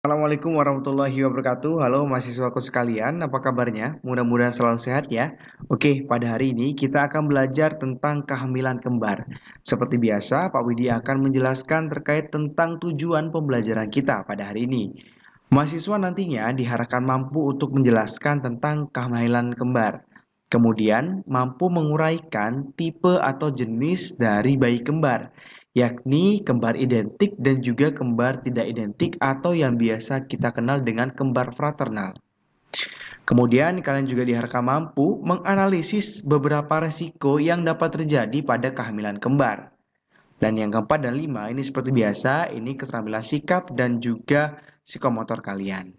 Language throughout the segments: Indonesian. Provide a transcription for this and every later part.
Assalamualaikum warahmatullahi wabarakatuh. Halo mahasiswaku sekalian, apa kabarnya? Mudah-mudahan selalu sehat ya. Oke, pada hari ini kita akan belajar tentang kehamilan kembar. Seperti biasa, Pak Widi akan menjelaskan terkait tentang tujuan pembelajaran kita pada hari ini. Mahasiswa nantinya diharapkan mampu untuk menjelaskan tentang kehamilan kembar. Kemudian, mampu menguraikan tipe atau jenis dari bayi kembar, yakni kembar identik dan juga kembar tidak identik atau yang biasa kita kenal dengan kembar fraternal. Kemudian kalian juga diharapkan mampu menganalisis beberapa resiko yang dapat terjadi pada kehamilan kembar. Dan yang keempat dan lima ini seperti biasa, ini keterampilan sikap dan juga psikomotor kalian.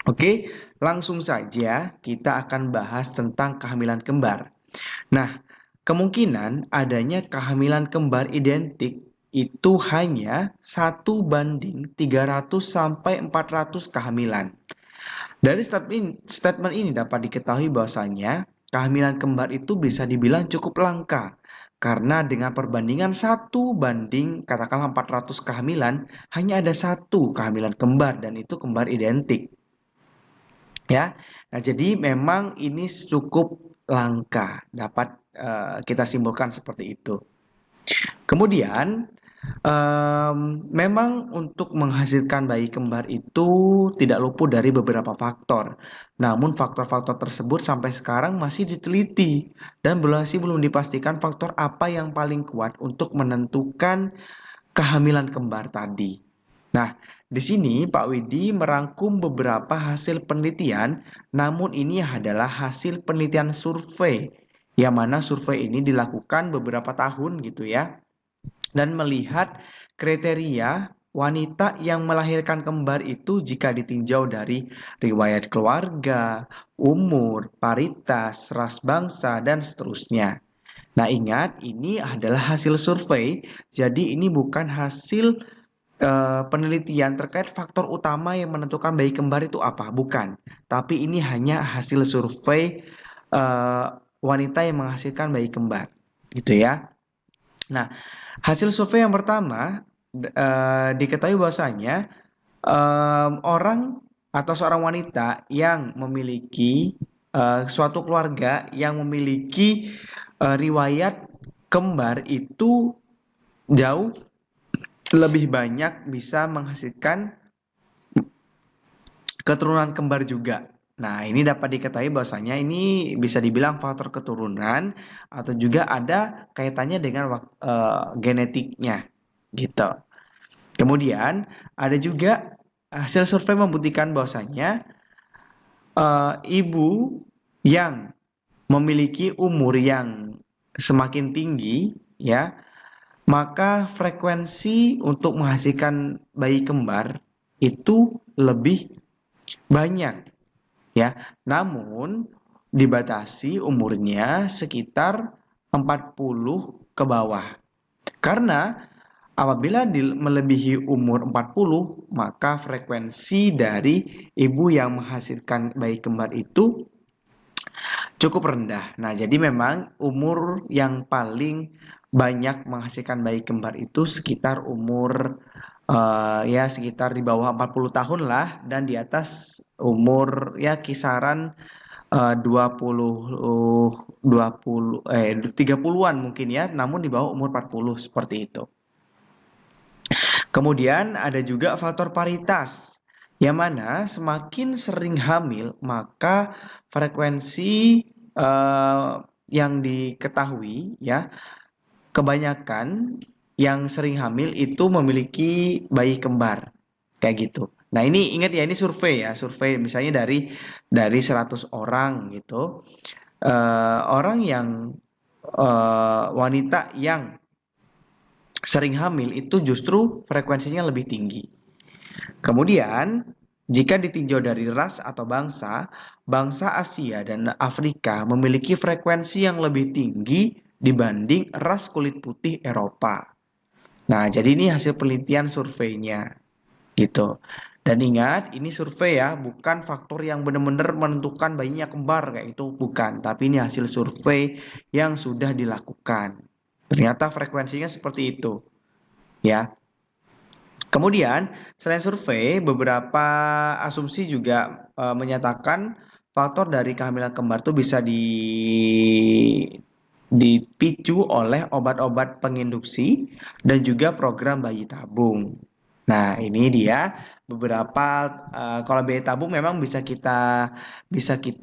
Oke, langsung saja kita akan bahas tentang kehamilan kembar. Nah, kemungkinan adanya kehamilan kembar identik itu hanya 1:300 sampai 400 kehamilan. Dari statement ini dapat diketahui bahwasanya kehamilan kembar itu bisa dibilang cukup langka. Karena dengan perbandingan 1 banding katakanlah 400 kehamilan, hanya ada satu kehamilan kembar dan itu kembar identik. Ya, nah jadi memang ini cukup langka, dapat kita simpulkan seperti itu. Kemudian, memang untuk menghasilkan bayi kembar itu tidak luput dari beberapa faktor. Namun faktor-faktor tersebut sampai sekarang masih diteliti dan masih belum dipastikan faktor apa yang paling kuat untuk menentukan kehamilan kembar tadi. Nah, di sini Pak Widi merangkum beberapa hasil penelitian, namun ini adalah hasil penelitian survei, yang mana survei ini dilakukan beberapa tahun gitu ya, dan melihat kriteria wanita yang melahirkan kembar itu jika ditinjau dari riwayat keluarga, umur, paritas, ras bangsa, dan seterusnya. Nah, ingat ini adalah hasil survei, jadi ini bukan hasil penelitian terkait faktor utama yang menentukan bayi kembar itu apa, bukan. Tapi ini hanya hasil survei eh, wanita yang menghasilkan bayi kembar, gitu ya. Nah, hasil survei yang pertama diketahui bahwasanya orang atau seorang wanita yang memiliki suatu keluarga yang memiliki riwayat kembar itu jauh lebih banyak bisa menghasilkan keturunan kembar juga. Nah, ini dapat diketahui bahwasanya ini bisa dibilang faktor keturunan atau juga ada kaitannya dengan genetiknya gitu. Kemudian ada juga hasil survei membuktikan bahwasanya ibu yang memiliki umur yang semakin tinggi ya, maka frekuensi untuk menghasilkan bayi kembar itu lebih banyak ya. Namun dibatasi umurnya sekitar 40 ke bawah. Karena apabila melebihi umur 40, maka frekuensi dari ibu yang menghasilkan bayi kembar itu cukup rendah. Nah, jadi memang umur yang paling banyak menghasilkan bayi kembar itu sekitar umur ya sekitar di bawah 40 tahun lah dan di atas umur ya kisaran 20 30-an mungkin ya, namun di bawah umur 40 seperti itu. Kemudian ada juga faktor paritas, yang mana semakin sering hamil, maka frekuensi yang diketahui ya, kebanyakan yang sering hamil itu memiliki bayi kembar, kayak gitu. Nah, ini ingat ya, ini survei ya, survei misalnya dari 100 orang gitu. Orang yang wanita yang sering hamil itu justru frekuensinya lebih tinggi. Kemudian, jika ditinjau dari ras atau bangsa, bangsa Asia dan Afrika memiliki frekuensi yang lebih tinggi dibanding ras kulit putih Eropa. Nah, jadi ini hasil penelitian surveinya gitu. Dan ingat, ini survei ya, bukan faktor yang benar-benar menentukan bayinya kembar kayak itu, bukan. Tapi ini hasil survei yang sudah dilakukan. Ternyata frekuensinya seperti itu, ya. Kemudian, selain survei, beberapa asumsi juga menyatakan faktor dari kehamilan kembar itu bisa dipicu oleh obat-obat penginduksi dan juga program bayi tabung. Nah, ini dia beberapa kalau bayi tabung memang bisa kita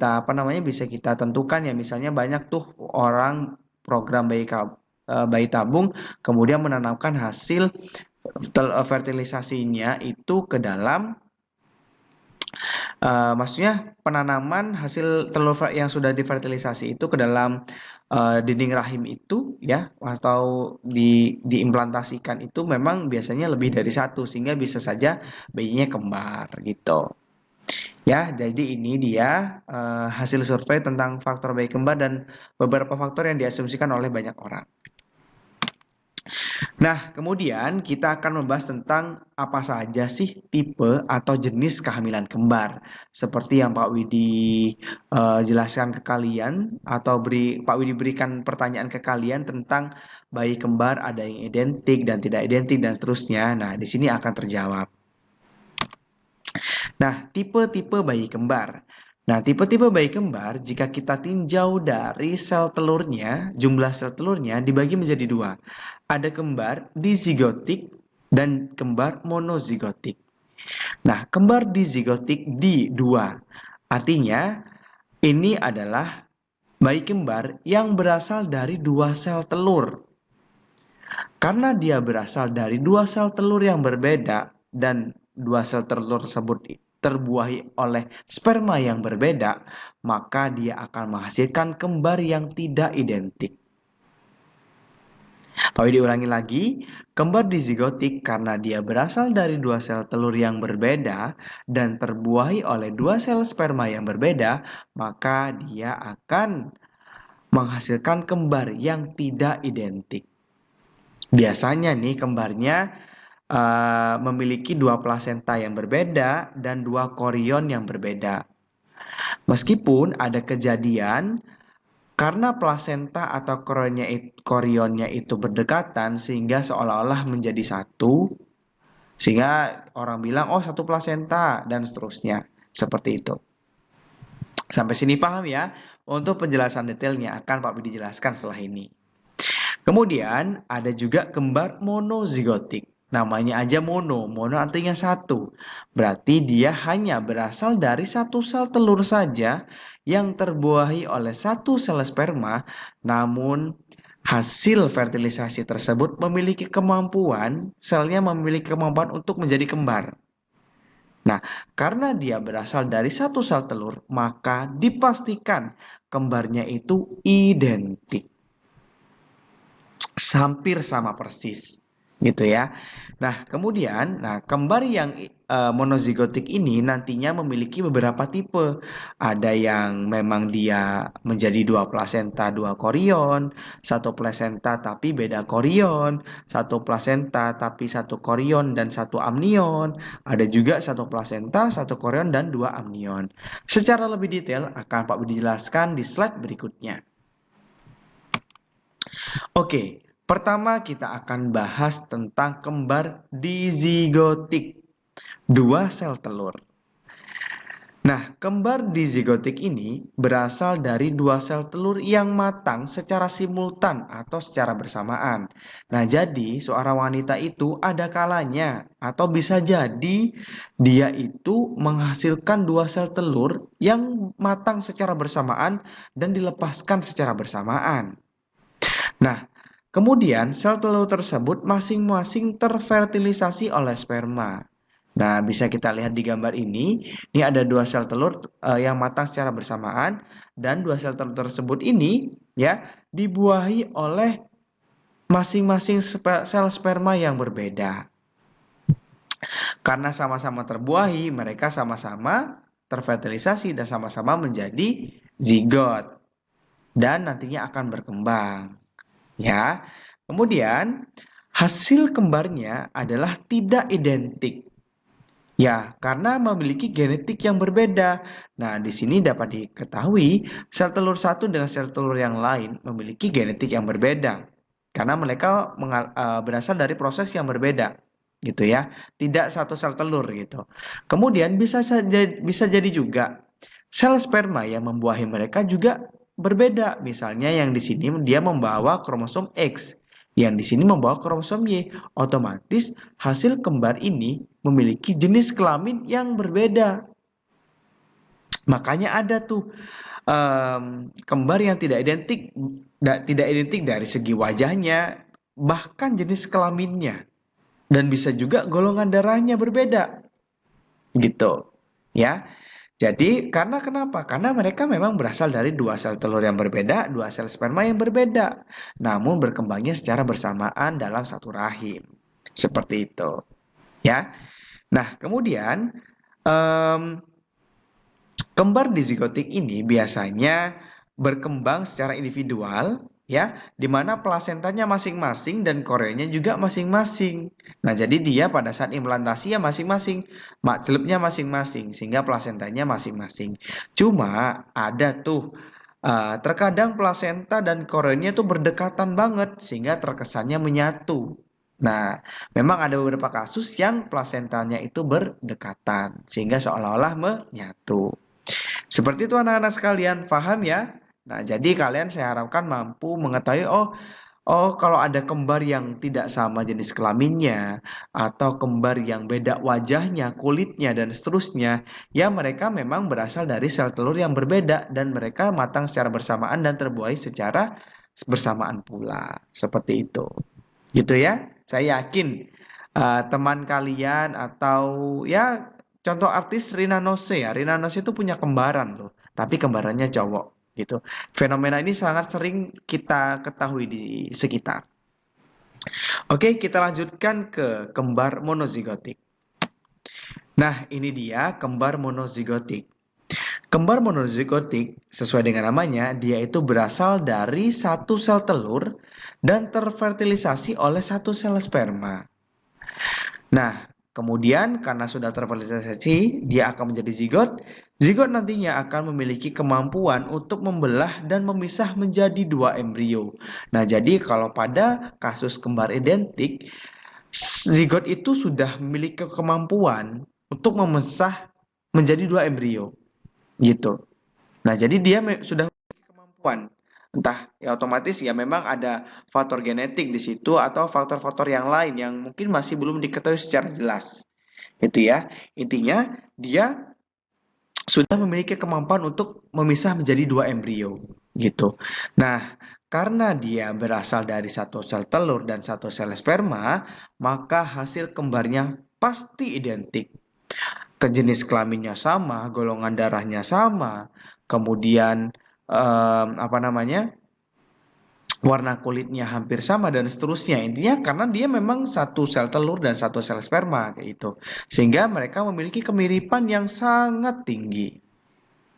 apa namanya bisa kita tentukan ya, misalnya banyak tuh orang program bayi tabung kemudian menanamkan hasil fertilisasinya itu ke dalam maksudnya penanaman hasil telur yang sudah difertilisasi itu ke dalam dinding rahim itu ya atau diimplantasikan itu memang biasanya lebih dari satu sehingga bisa saja bayinya kembar gitu. Ya, jadi ini dia hasil survei tentang faktor bayi kembar dan beberapa faktor yang diasumsikan oleh banyak orang. Nah, kemudian kita akan membahas tentang apa saja sih tipe atau jenis kehamilan kembar. Seperti yang Pak Widi jelaskan ke kalian atau Pak Widi berikan pertanyaan ke kalian tentang bayi kembar ada yang identik dan tidak identik dan seterusnya. Nah, di sini akan terjawab. Nah, tipe-tipe bayi kembar. Nah, tipe-tipe bayi kembar jika kita tinjau dari sel telurnya, jumlah sel telurnya dibagi menjadi dua. Ada kembar dizigotik dan kembar monozigotik. Nah, kembar dizigotik di dua. Artinya, ini adalah bayi kembar yang berasal dari dua sel telur. Karena dia berasal dari dua sel telur yang berbeda dan dua sel telur tersebut terbuahi oleh sperma yang berbeda, maka dia akan menghasilkan kembar yang tidak identik. Pak Widi ulangi lagi, kembar dizigotik karena dia berasal dari dua sel telur yang berbeda dan terbuahi oleh dua sel sperma yang berbeda, maka dia akan menghasilkan kembar yang tidak identik. Biasanya nih kembarnya memiliki dua plasenta yang berbeda dan dua korion yang berbeda. Meskipun ada kejadian karena plasenta atau korionnya itu berdekatan sehingga seolah-olah menjadi satu, sehingga orang bilang oh satu plasenta dan seterusnya. Seperti itu. Sampai sini paham ya? Untuk penjelasan detailnya akan Pak Bidi jelaskan setelah ini. Kemudian ada juga kembar monozigotik. Namanya aja mono, mono artinya satu. Berarti dia hanya berasal dari satu sel telur saja yang terbuahi oleh satu sel sperma, namun hasil fertilisasi tersebut memiliki kemampuan, selnya memiliki kemampuan untuk menjadi kembar. Nah, karena dia berasal dari satu sel telur, maka dipastikan kembarnya itu identik. Hampir sama persis gitu ya. Nah, kemudian kembar yang monozigotik ini nantinya memiliki beberapa tipe. Ada yang memang dia menjadi dua plasenta, dua korion, satu plasenta tapi beda korion, satu plasenta tapi satu korion dan satu amnion. Ada juga satu plasenta, satu korion dan dua amnion. Secara lebih detail akan Pak Budi jelaskan di slide berikutnya. Oke, pertama kita akan bahas tentang kembar dizigotik, dua sel telur. Nah, kembar dizigotik ini berasal dari dua sel telur yang matang secara simultan atau secara bersamaan. Nah, jadi seorang wanita itu ada kalanya atau bisa jadi dia itu menghasilkan dua sel telur yang matang secara bersamaan dan dilepaskan secara bersamaan. Nah, kemudian sel telur tersebut masing-masing terfertilisasi oleh sperma. Nah, bisa kita lihat di gambar ini. Ini ada dua sel telur yang matang secara bersamaan dan dua sel telur tersebut ini ya dibuahi oleh masing-masing sel sperma yang berbeda. Karena sama-sama terbuahi, mereka sama-sama terfertilisasi dan sama-sama menjadi zigot dan nantinya akan berkembang. Ya, kemudian hasil kembarnya adalah tidak identik. Ya, karena memiliki genetik yang berbeda. Nah, di sini dapat diketahui sel telur satu dengan sel telur yang lain memiliki genetik yang berbeda. Karena mereka berasal dari proses yang berbeda. gitu ya, tidak satu sel telur gitu. Kemudian bisa jadi juga sel sperma yang membuahi mereka juga berbeda. Misalnya yang di sini dia membawa kromosom X, yang di sini membawa kromosom Y. Otomatis hasil kembar ini memiliki jenis kelamin yang berbeda. Makanya ada tuh kembar yang tidak identik dari segi wajahnya, bahkan jenis kelaminnya, dan bisa juga golongan darahnya berbeda, gitu. Ya, jadi karena kenapa? Karena mereka memang berasal dari dua sel telur yang berbeda, dua sel sperma yang berbeda, namun berkembangnya secara bersamaan dalam satu rahim, seperti itu. Ya, nah kemudian em, kembar dizigotik ini biasanya berkembang secara individual, ya, di mana plasentanya masing-masing dan koreonya juga masing-masing. Nah, jadi dia pada saat implantasi ya masing-masing, mak celupnya masing-masing, sehingga plasentanya masing-masing. Cuma ada tuh terkadang plasenta dan koreonya tuh berdekatan banget sehingga terkesannya menyatu. Nah, memang ada beberapa kasus yang plasentanya itu berdekatan sehingga seolah-olah menyatu. Seperti itu anak-anak sekalian, paham ya? Nah, jadi kalian saya harapkan mampu mengetahui, kalau ada kembar yang tidak sama jenis kelaminnya, atau kembar yang beda wajahnya, kulitnya, dan seterusnya, ya mereka memang berasal dari sel telur yang berbeda, dan mereka matang secara bersamaan dan terbuai secara bersamaan pula. Seperti itu. Gitu ya. Saya yakin teman kalian atau ya contoh artis Rina Nose ya. Rina Nose itu punya kembaran loh, tapi kembarannya cowok gitu. Fenomena ini sangat sering kita ketahui di sekitar. Oke, kita lanjutkan ke kembar monozigotik. Nah, ini dia kembar monozigotik. Kembar monozigotik, sesuai dengan namanya, dia itu berasal dari satu sel telur dan terfertilisasi oleh satu sel sperma. Nah, kemudian karena sudah terfertilisasi, dia akan menjadi zigot. Zigot nantinya akan memiliki kemampuan untuk membelah dan memisah menjadi dua embrio. Nah, jadi kalau pada kasus kembar identik, zigot itu sudah memiliki kemampuan untuk memisah menjadi dua embrio, gitu. Nah, jadi dia sudah memiliki kemampuan. Entah ya otomatis ya memang ada faktor genetik di situ atau faktor-faktor yang lain yang mungkin masih belum diketahui secara jelas. Itu ya. Intinya dia sudah memiliki kemampuan untuk memisah menjadi dua embrio gitu. Nah, karena dia berasal dari satu sel telur dan satu sel sperma, maka hasil kembarnya pasti identik. Jenis kelaminnya sama, golongan darahnya sama, kemudian apa namanya, warna kulitnya hampir sama dan seterusnya. Intinya karena dia memang satu sel telur dan satu sel sperma kayak itu, sehingga mereka memiliki kemiripan yang sangat tinggi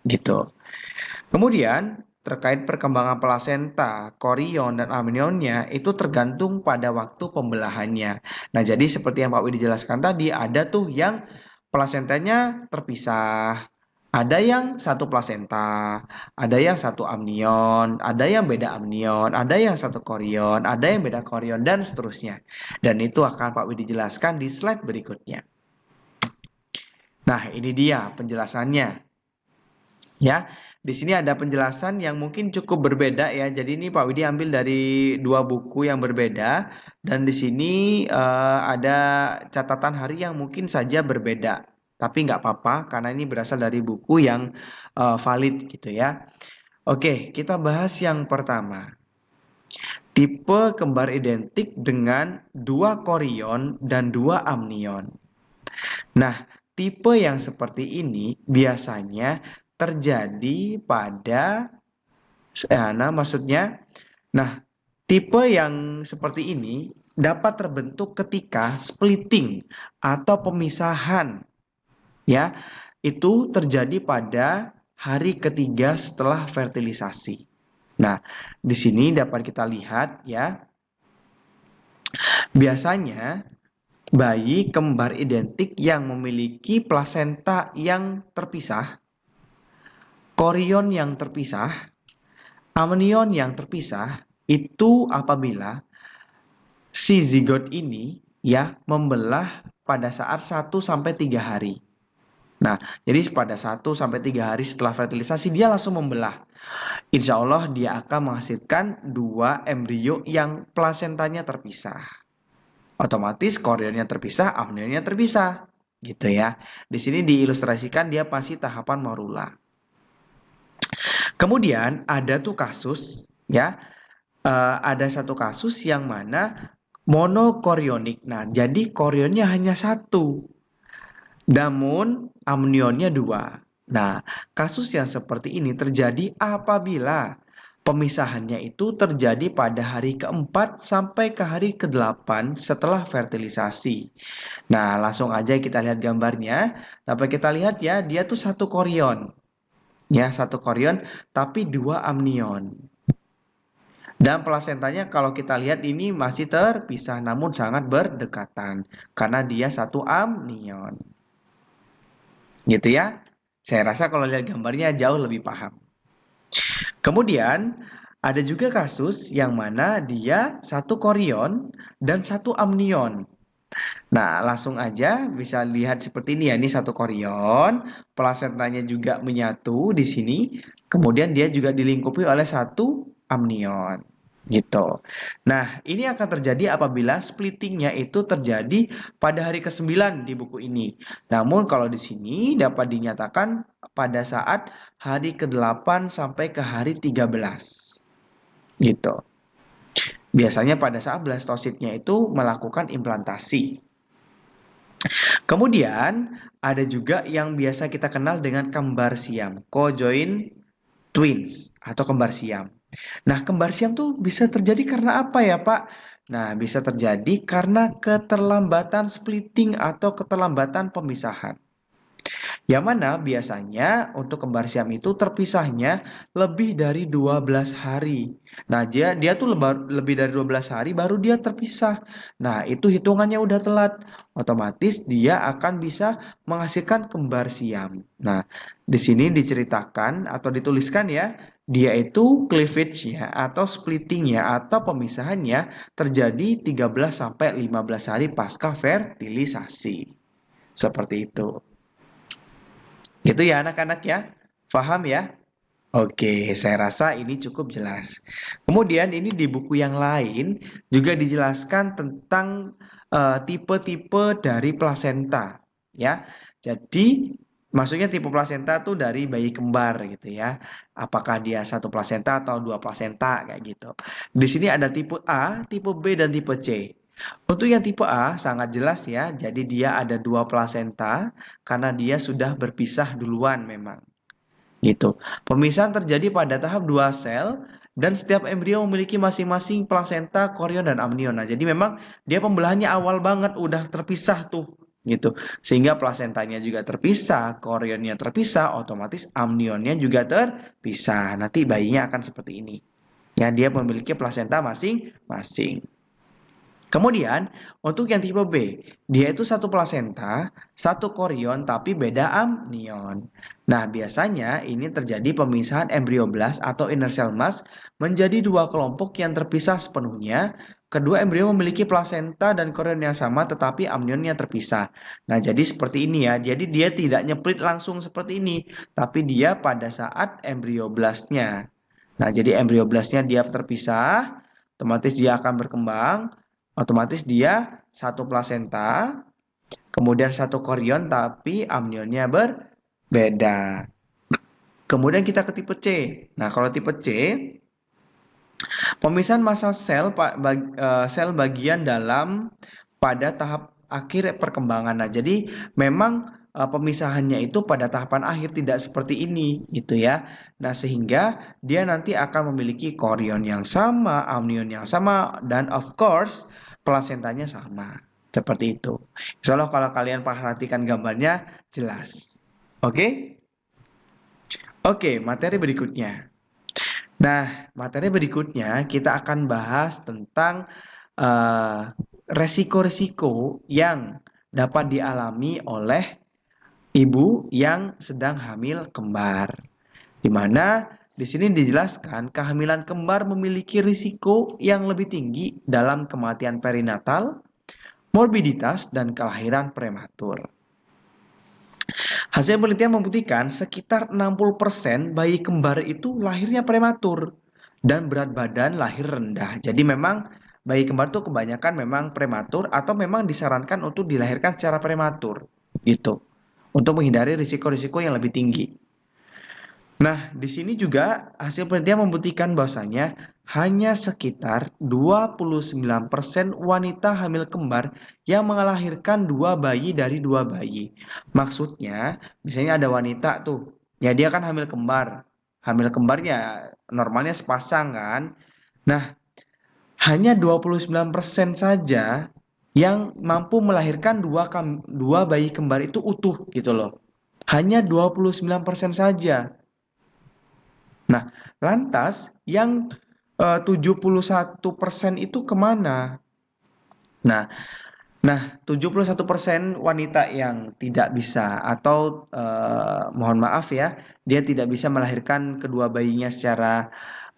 gitu. Kemudian terkait perkembangan plasenta, korion, dan amnionnya itu tergantung pada waktu pembelahannya. Nah, jadi seperti yang Pak Widi jelaskan tadi, ada tuh yang plasentanya terpisah, ada yang satu plasenta, ada yang satu amnion, ada yang beda amnion, ada yang satu korion, ada yang beda korion, dan seterusnya. Dan itu akan Pak Widi jelaskan di slide berikutnya. Nah, ini dia penjelasannya. Ya, di sini ada penjelasan yang mungkin cukup berbeda ya. Jadi ini Pak Widi ambil dari dua buku yang berbeda dan di sini ada catatan hari yang mungkin saja berbeda. Tapi nggak apa-apa karena ini berasal dari buku yang valid gitu ya. Oke, kita bahas yang pertama. Tipe kembar identik dengan dua korion dan dua amnion. Nah, tipe yang seperti ini biasanya terjadi pada maksudnya, nah, tipe yang seperti ini dapat terbentuk ketika splitting atau pemisahan, ya, itu terjadi pada hari ketiga setelah fertilisasi. Nah, di sini dapat kita lihat ya, biasanya bayi kembar identik yang memiliki plasenta yang terpisah, korion yang terpisah, amnion yang terpisah, itu apabila si zigot ini ya membelah pada saat 1 sampai 3 hari. Nah, jadi pada 1 sampai 3 hari setelah fertilisasi dia langsung membelah. Insya Allah dia akan menghasilkan 2 embrio yang plasentanya terpisah. Otomatis korionnya terpisah, amnionnya terpisah. Gitu ya. Di sini diilustrasikan dia masih tahapan morula. Kemudian ada tuh kasus ya, ada satu kasus yang mana monokorionik. Nah, jadi korionnya hanya satu, namun amnionnya dua. Nah, kasus yang seperti ini terjadi apabila pemisahannya itu terjadi pada hari keempat sampai ke hari ke-8 setelah fertilisasi. Nah, langsung aja kita lihat gambarnya. Dapat kita lihat ya, dia tuh satu korion. Ya, satu korion tapi dua amnion. Dan plasentanya kalau kita lihat ini masih terpisah namun sangat berdekatan karena dia satu amnion. Gitu ya. Saya rasa kalau lihat gambarnya jauh lebih paham. Kemudian ada juga kasus yang mana dia satu korion dan satu amnion. Nah, langsung aja bisa lihat seperti ini ya. Ini satu korion, plasentanya juga menyatu di sini. Kemudian dia juga dilingkupi oleh satu amnion. Gitu. Nah, ini akan terjadi apabila splittingnya itu terjadi pada hari ke-9 di buku ini. Namun kalau di sini dapat dinyatakan pada saat hari ke-8 sampai ke hari 13. Gitu. Biasanya pada saat blastositnya itu melakukan implantasi. Kemudian ada juga yang biasa kita kenal dengan kembar siam, conjoined twins atau kembar siam. Nah, kembar siam tuh bisa terjadi karena apa ya, Pak? Nah, bisa terjadi karena keterlambatan splitting atau keterlambatan pemisahan. Yang mana biasanya untuk kembar siam itu terpisahnya lebih dari 12 hari. Nah, dia tuh lebih dari 12 hari baru dia terpisah. Nah, itu hitungannya udah telat. Otomatis dia akan bisa menghasilkan kembar siam. Nah, di sini diceritakan atau dituliskan ya, dia itu cleavage-nya atau splitting-nya atau pemisahannya terjadi 13 sampai 15 hari pasca fertilisasi. Seperti itu. Gitu ya anak-anak ya. Paham ya? Oke, saya rasa ini cukup jelas. Kemudian ini di buku yang lain juga dijelaskan tentang tipe-tipe dari plasenta ya. Jadi maksudnya tipe plasenta tuh dari bayi kembar gitu ya. Apakah dia satu plasenta atau dua plasenta kayak gitu. Di sini ada tipe A, tipe B dan tipe C. Untuk yang tipe A sangat jelas ya. Jadi dia ada dua plasenta karena dia sudah berpisah duluan memang. Gitu. Pemisahan terjadi pada tahap 2 sel dan setiap embrio memiliki masing-masing plasenta, korion dan amnion. Nah, jadi memang dia pembelahannya awal banget udah terpisah tuh gitu. Sehingga plasentanya juga terpisah, korionnya terpisah, otomatis amnionnya juga terpisah. Nanti bayinya akan seperti ini. Ya, dia memiliki plasenta masing-masing. Kemudian, untuk yang tipe B, dia itu satu plasenta, satu korion, tapi beda amnion. Nah, biasanya ini terjadi pemisahan embrioblast atau inner cell mass menjadi dua kelompok yang terpisah sepenuhnya. Kedua embrio memiliki plasenta dan korion yang sama, tetapi amnionnya terpisah. Nah, jadi seperti ini ya. Jadi dia tidak nyeplit langsung seperti ini, tapi dia pada saat embrioblastnya. Nah, jadi embrioblastnya dia terpisah, otomatis dia akan berkembang. Otomatis dia satu plasenta, kemudian satu korion tapi amnionnya berbeda. Kemudian kita ke tipe C. Nah, kalau tipe C, pemisahan massa sel bagian dalam pada tahap akhir perkembangan. Nah, jadi memang pemisahannya itu pada tahapan akhir tidak seperti ini gitu ya. Nah, sehingga dia nanti akan memiliki korion yang sama, amnion yang sama dan of course plasentanya sama. Seperti itu. Insya Allah kalau kalian perhatikan gambarnya jelas. Oke? Oke, materi berikutnya. Nah, materi berikutnya kita akan bahas tentang resiko-resiko yang dapat dialami oleh ibu yang sedang hamil kembar. Di mana di sini dijelaskan kehamilan kembar memiliki risiko yang lebih tinggi dalam kematian perinatal, morbiditas, dan kelahiran prematur. Hasil penelitian membuktikan sekitar 60% bayi kembar itu lahirnya prematur dan berat badan lahir rendah. Jadi memang bayi kembar itu kebanyakan memang prematur atau memang disarankan untuk dilahirkan secara prematur gitu. Untuk menghindari risiko-risiko yang lebih tinggi. Nah, di sini juga hasil penelitian membuktikan bahwasanya hanya sekitar 29% wanita hamil kembar yang melahirkan dua bayi dari dua bayi. Maksudnya, misalnya ada wanita tuh, ya dia kan hamil kembar. Hamil kembar ya normalnya sepasang kan. Nah, hanya 29% saja yang mampu melahirkan dua bayi kembar itu utuh gitu loh. Hanya 29% saja. Nah, lantas yang 71% itu kemana? Nah, nah 71% wanita yang tidak bisa atau mohon maaf ya, dia tidak bisa melahirkan kedua bayinya secara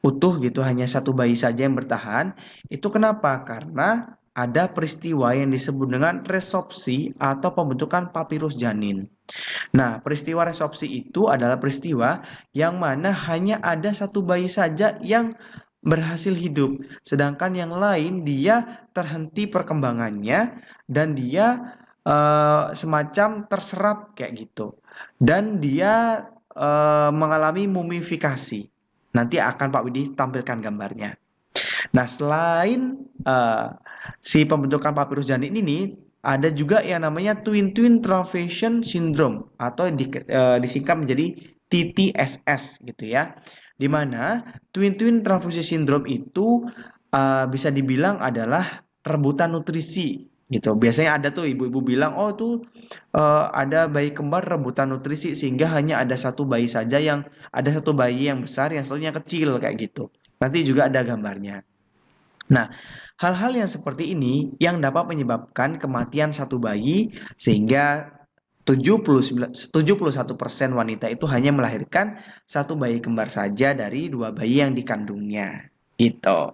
utuh gitu, hanya satu bayi saja yang bertahan. Itu kenapa? Karena ada peristiwa yang disebut dengan resopsi atau pembentukan papirus janin. Nah, peristiwa resopsi itu adalah peristiwa yang mana hanya ada satu bayi saja yang berhasil hidup, sedangkan yang lain dia terhenti perkembangannya dan dia semacam terserap kayak gitu. Dan dia mengalami mumifikasi. Nanti akan Pak Widi tampilkan gambarnya. Nah, selain si pembentukan papirus janin ini, ada juga yang namanya twin twin transfusion syndrome atau disingkat menjadi TTSS gitu ya. Di mana twin twin transfusion syndrome itu bisa dibilang adalah rebutan nutrisi gitu. Biasanya ada tuh ibu-ibu bilang, oh tuh ada bayi kembar rebutan nutrisi sehingga hanya ada satu bayi yang besar yang satunya kecil kayak gitu. Nanti juga ada gambarnya. Nah, hal-hal yang seperti ini yang dapat menyebabkan kematian satu bayi sehingga 71% wanita itu hanya melahirkan satu bayi kembar saja dari dua bayi yang dikandungnya. Gitu.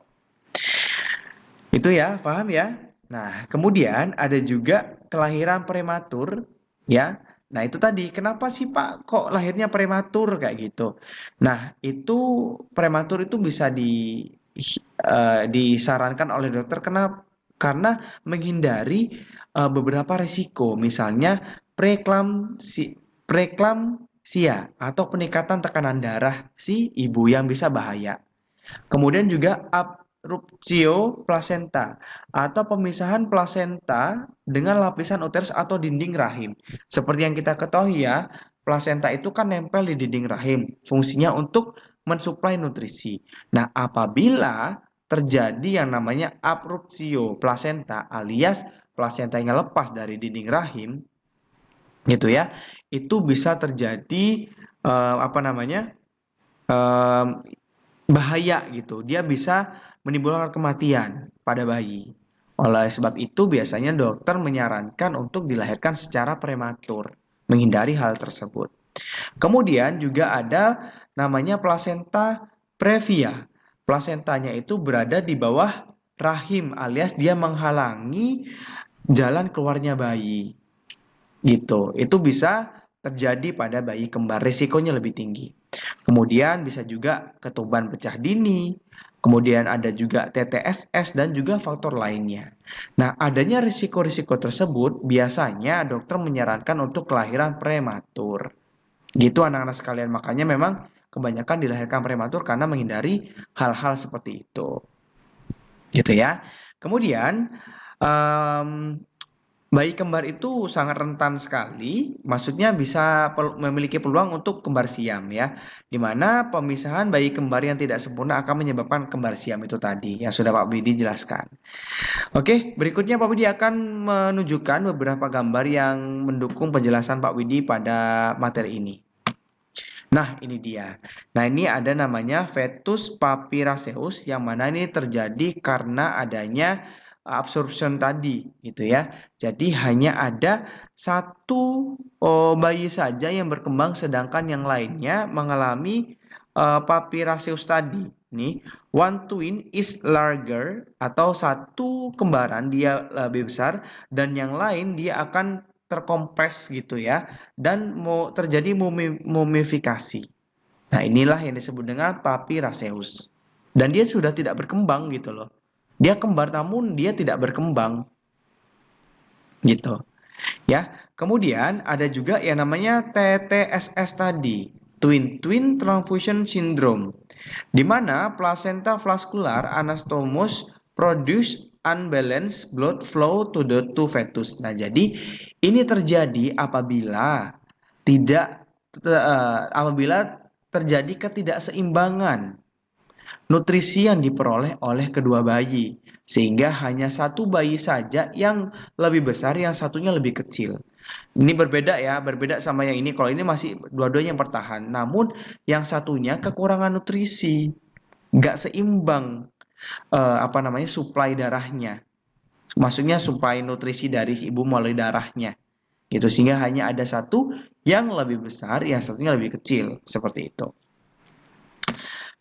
Itu ya, paham ya? Nah, kemudian ada juga kelahiran prematur ya. Nah, itu tadi kenapa sih Pak kok lahirnya prematur kayak gitu. Nah, itu prematur itu bisa disarankan oleh dokter karena menghindari beberapa risiko, misalnya preeklamsia atau peningkatan tekanan darah si ibu yang bisa bahaya. Kemudian juga abruptio plasenta atau pemisahan plasenta dengan lapisan uterus atau dinding rahim. Seperti yang kita ketahui ya, plasenta itu kan nempel di dinding rahim, fungsinya untuk mensuplai nutrisi. Nah, apabila terjadi yang namanya abruptio plasenta alias plasentanya lepas dari dinding rahim, gitu ya, itu bisa terjadi apa namanya? eh, bahaya gitu. Dia bisa menimbulkan kematian pada bayi. Oleh sebab itu biasanya dokter menyarankan untuk dilahirkan secara prematur, menghindari hal tersebut. Kemudian juga ada namanya plasenta previa. Plasentanya itu berada di bawah rahim alias dia menghalangi jalan keluarnya bayi. Gitu. Itu bisa terjadi pada bayi kembar, risikonya lebih tinggi. Kemudian bisa juga ketuban pecah dini, kemudian ada juga TTSS dan juga faktor lainnya. Nah, adanya risiko-risiko tersebut biasanya dokter menyarankan untuk kelahiran prematur. Gitu anak-anak sekalian, makanya memang kebanyakan dilahirkan prematur karena menghindari hal-hal seperti itu. Gitu ya. Kemudian bayi kembar itu sangat rentan sekali, maksudnya bisa memiliki peluang untuk kembar siam ya, di mana pemisahan bayi kembar yang tidak sempurna akan menyebabkan kembar siam itu tadi, yang sudah Pak Bidi jelaskan. Oke, berikutnya Pak Widi akan menunjukkan beberapa gambar yang mendukung penjelasan Pak Widi pada materi ini. Nah, ini dia. Nah, ini ada namanya fetus papiraceus yang mana ini terjadi karena adanya absorption tadi, gitu ya. Jadi hanya ada satu bayi saja yang berkembang, sedangkan yang lainnya mengalami Papiraceus tadi. Nih, one twin is larger atau satu kembaran dia lebih besar dan yang lain dia akan terkompres gitu ya dan mau terjadi mumifikasi. Nah, inilah yang disebut dengan Papiraceus. Dan dia sudah tidak berkembang gitu loh. Dia kembar namun dia tidak berkembang gitu. Ya. Kemudian ada juga yang namanya TTSS tadi, Twin Twin Transfusion Syndrome, di mana placenta vascular anastomosis produce unbalanced blood flow to the two fetus. Nah, jadi ini terjadi tidak apabila terjadi ketidakseimbangan nutrisi yang diperoleh oleh kedua bayi, sehingga hanya satu bayi saja yang lebih besar, yang satunya lebih kecil. Ini berbeda ya, berbeda sama yang ini. Kalau ini masih dua-duanya yang bertahan, namun yang satunya kekurangan nutrisi, nggak seimbang suplai darahnya. Maksudnya suplai nutrisi dari ibu melalui darahnya. Gitu, sehingga hanya ada satu yang lebih besar, yang satunya lebih kecil, seperti itu.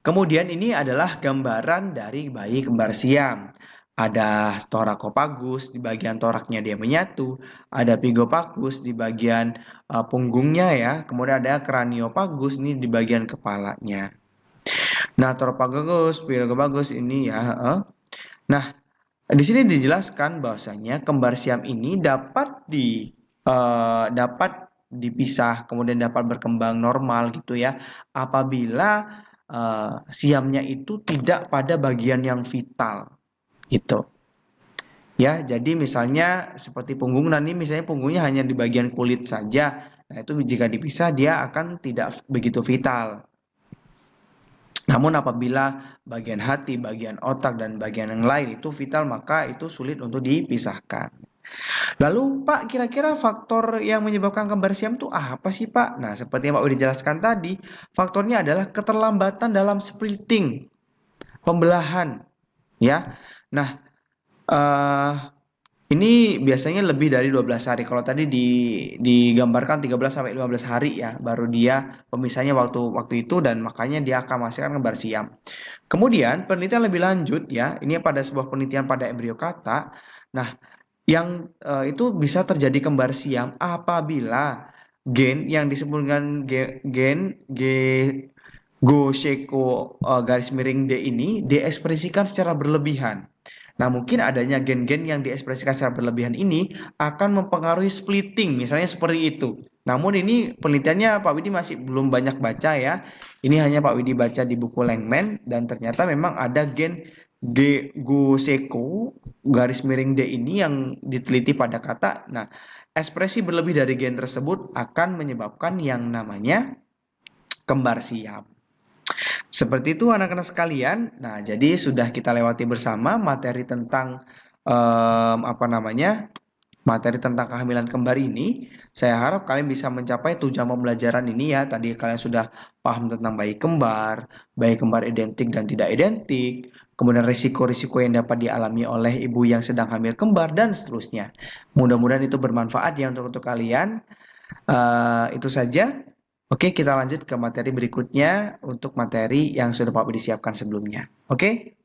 Kemudian ini adalah gambaran dari bayi kembar siam. Ada thoracopagus, di bagian toraknya dia menyatu, ada pigopagus di bagian punggungnya ya, kemudian ada craniopagus ini di bagian kepalanya. Nah, thoracopagus, pigopagus ini ya. Nah, di sini dijelaskan bahwasanya kembar siam ini dapat dipisah, kemudian dapat berkembang normal gitu ya, apabila siamnya itu tidak pada bagian yang vital gitu. Ya, jadi misalnya seperti punggung nanti misalnya punggungnya hanya di bagian kulit saja. Nah, itu jika dipisah dia akan tidak begitu vital. Namun apabila bagian hati, bagian otak, dan bagian yang lain itu vital, maka itu sulit untuk dipisahkan. Lalu Pak, kira-kira faktor yang menyebabkan kembar siam itu apa sih Pak? Nah, seperti yang Pak udah jelaskan tadi, faktornya adalah keterlambatan dalam splitting, pembelahan, ya. Nah, eh ini biasanya lebih dari 12 hari. Kalau tadi digambarkan 13 sampai 15 hari ya, baru dia pemisahnya waktu itu dan makanya dia akan menghasilkan kembar siam. Kemudian penelitian lebih lanjut ya, ini pada sebuah penelitian pada embrio kata. Nah, yang itu bisa terjadi kembar siam apabila gen yang disebut dengan gen Gaussian garis miring D ini diekspresikan secara berlebihan. Nah, mungkin adanya gen-gen yang diekspresikan secara berlebihan ini akan mempengaruhi splitting, misalnya seperti itu. Namun ini penelitiannya Pak Widi masih belum banyak baca ya. Ini hanya Pak Widi baca di buku Langman dan ternyata memang ada gen Gaussian garis miring D ini yang diteliti pada kata. Nah, ekspresi berlebih dari gen tersebut akan menyebabkan yang namanya kembar siam. Seperti itu anak-anak sekalian. Nah, jadi sudah kita lewati bersama materi tentang apa namanya? Materi tentang kehamilan kembar ini. Saya harap kalian bisa mencapai tujuan pembelajaran ini ya. Tadi kalian sudah paham tentang bayi kembar identik dan tidak identik, kemudian risiko-risiko yang dapat dialami oleh ibu yang sedang hamil kembar dan seterusnya. Mudah-mudahan itu bermanfaat ya untuk kalian. Itu saja. Oke, kita lanjut ke materi berikutnya untuk materi yang sudah Pak Budi siapkan sebelumnya. Oke?